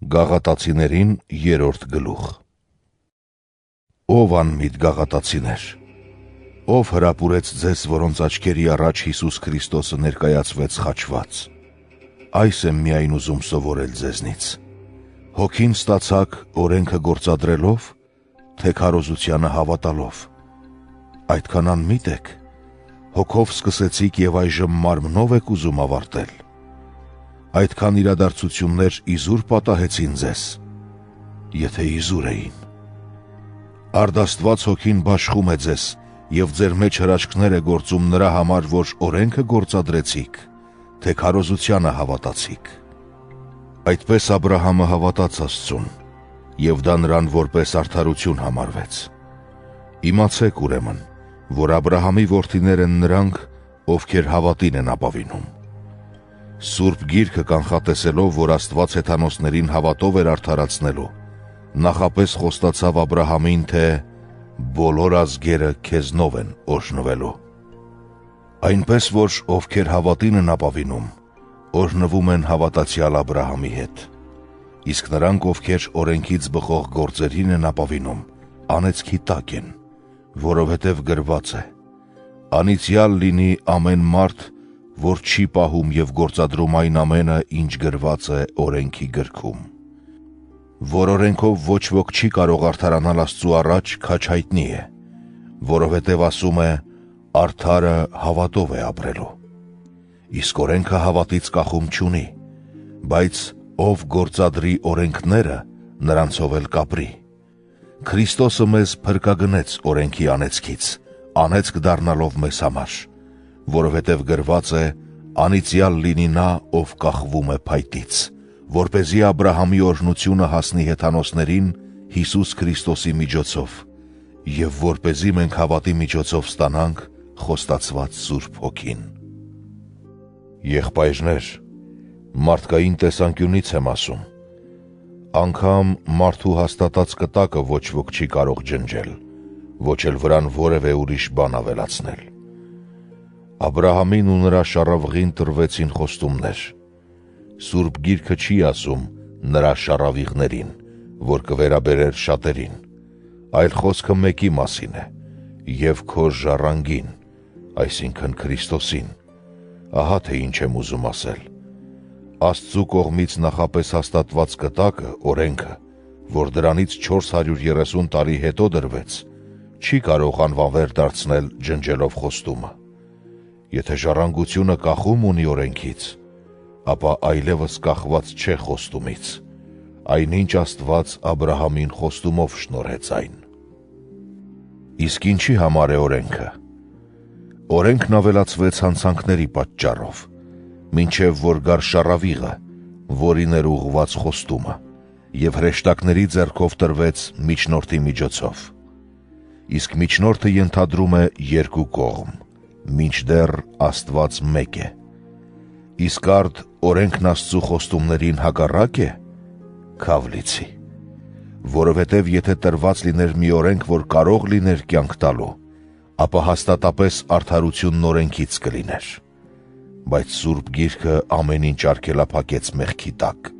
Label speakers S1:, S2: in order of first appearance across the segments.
S1: Գաղատացիներին 3-րդ գլուխ։ Ով անմիտ գաղատացիներ, ով հրապուրեց ձեզ, որոնց աչքերի առաջ Հիսուս Քրիստոսը ներկայացվեց խաչված, այս եմ միայն ուզում սովորել ձեզնից. հոգին ստացաք օրենքը գործադրելով, թե քարոզությանը հավատալով։ Այդքան անմիտ եք, հոգով սկսեցիք և այժմ մարմնով եք ուզում ավարտել։ Այդքան իրադարձություններ իզուր պատահեցին ձեզ, եթե իզուր էին։ Արդաստված հոգին բաշխում է ձեզ և ձեր մեջ հրաշքներ է գործում նրա համար, որ օրենքը գործադրեցիք, թե քարոզությանը հավատացիք։ Այդպես Աբրահամը հավատաց Աստծուն, և դա նրան որպես արդարություն համարվեց։ Իմացեք ուրեմն, որ Աբրահամի որդիներ են նրանք, ովքեր հավատին են ապավինում։ Սուրբ Գիրքը կանխատեսելով, որ Աստված հեթանոսներին հավատով էր արդարացնելու, նախապես խոստացավ Աբրահամին, թե բոլոր ազգերը քեզնով են օրհնվելու։ Այնպես որ ովքեր հավատին են ապավինում, օրհնվում են հավատացյալ Աբրահամի հետ։ Իսկ նրանք, ովքեր օրենքից բխող գործերին են ապավինում, անեծքի տակ են, որովհետև գրված է. անիծյալ լինի ամեն մարդ, որ չի պահում և գործադրում այն ամենը, ինչ գրված է օրենքի գրքում։ Որ օրենքով ոչ ոք չի կարող արդարանալ Աստծու առաջ, քաջ հայտնի է, որովհետև ասում է. արդարը հավատով է ապրելու։ Իսկ օրենքը հավատից կախում չունի, բայց ով գործադրի օրենքները, նրանցով էլ կապրի։ Քրիստոսը մեզ փրկագնեց օրենքի անեծքից, անեծք դառնալով մեզ համար, որովհետև գրված է. անիծյալ լինի նա, ով կախվում է փայտից, որպեսզի Աբրահամի օրհնությունը հասնի հեթանոսներին Հիսուս Քրիստոսի միջոցով, և որպեսզի մենք հավատի միջոցով ստանանք խոստացված Սուրբ Հոգին։ Եղբայրներ, մարդկային տեսանկյունից եմ ասում, անգամ մարդու հաստատած կտակը ոչ ոք չի կարող ջնջել, ոչ էլ վրան որևէ ուրիշ բան ավելացնել։ Աբրահամին ու նրա շառավղին տրվեցին խոստումներ։ Սուրբ Գիրքը չի ասում նրա շառավիղներին, որ կվերաբերեր շատերին, այլ խոսքը մեկի մասին է, և քո ժառանգին, այսինքն Քրիստոսին։ Ահա թե ինչ եմ ուզում ասել. Աստծու կողմից նախապես հաստատված կտակը, օրենքը, որ դրանից 430 տարի հետո դրվեց, չի կարող անվանվեր դարձնել ջնջելով խոստումը։ Եթե ժառանգությունը կախում ունի օրենքից, ապա այլևս կախված չէ խոստումից, այնինչ Աստված Աբրահամին խոստումով շնորհեց այն։ Իսկ ինչի համար է օրենքը։ Օրենքն ավելացվեց հանցանքների պատճառով, մինչև որ գար շառավիղը, որին էր ուղղված խոստումը, և հրեշտակների ձեռքով տրվեց միջնորդի միջոցով։ Իսկ միջնորդը ենթադրում է երկու կողմ, մինչդեռ Աստված մեկ է։ Իսկ արդ օրենքն Աստծու խոստումներին հակառակ է։ Քավլիցի։ Որովհետև եթե տրված լիներ մի օրենք, որ կարող լիներ կյանք տալու, ապա հաստատապես արդարությունն օրենքից կլիներ։ Բայց Սուրբ Գիրքը ամեն ինչ արգելափակեց մեղքի տակ,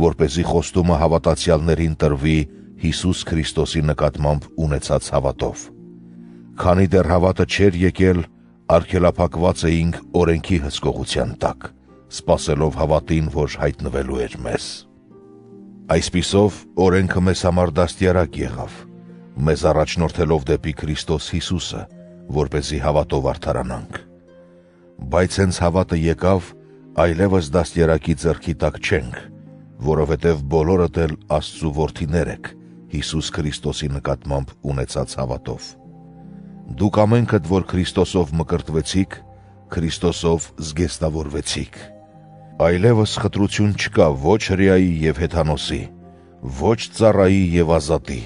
S1: որպեսզի խոստումը հավատացյալներին տրվի Հիսուս Քրիստոսի նկատմամբ ունեցած հավատով։ Քանի դեռ հավատը չէր եկել, արգելափակված էինք օրենքի հսկողության տակ, սպասելով հավատին, որ հայտնվելու էր մեզ։ Այսպիսով օրենքը մեզ համար դաստիարակ եղավ, մեզ առաջնորդելով դեպի Քրիստոս Հիսուսը, որպեսզի հավատով արդարանանք։ Բայց հենց հավատը եկավ, այլևս դաստիարակի ձեռքի տակ չենք, որովհետև բոլորդ էլ Աստծու որդիներ եք Հիսուս Քրիստոսի նկատմամբ ունեցած հավատով։ Դուք ամենքդ, որ Քրիստոսով մկրտվեցիք, Քրիստոսով զգեստավորվեցիք։ Այլևս խտրություն չկա ոչ հրեայի և հեթանոսի, ոչ ծառայի և ազատի,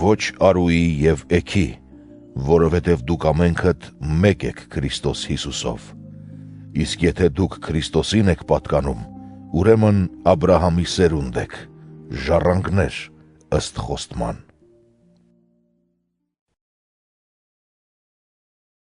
S1: ոչ արուի և էգի, որովհետև դուք ամենքդ մեկ եք Քրիստոս Հիսուսով։ Իսկ եթե դուք Քրիստոսին եք պատկանում, ուրեմն Աբրահամի սերունդ եք, ժառանգներ ըստ խոստման։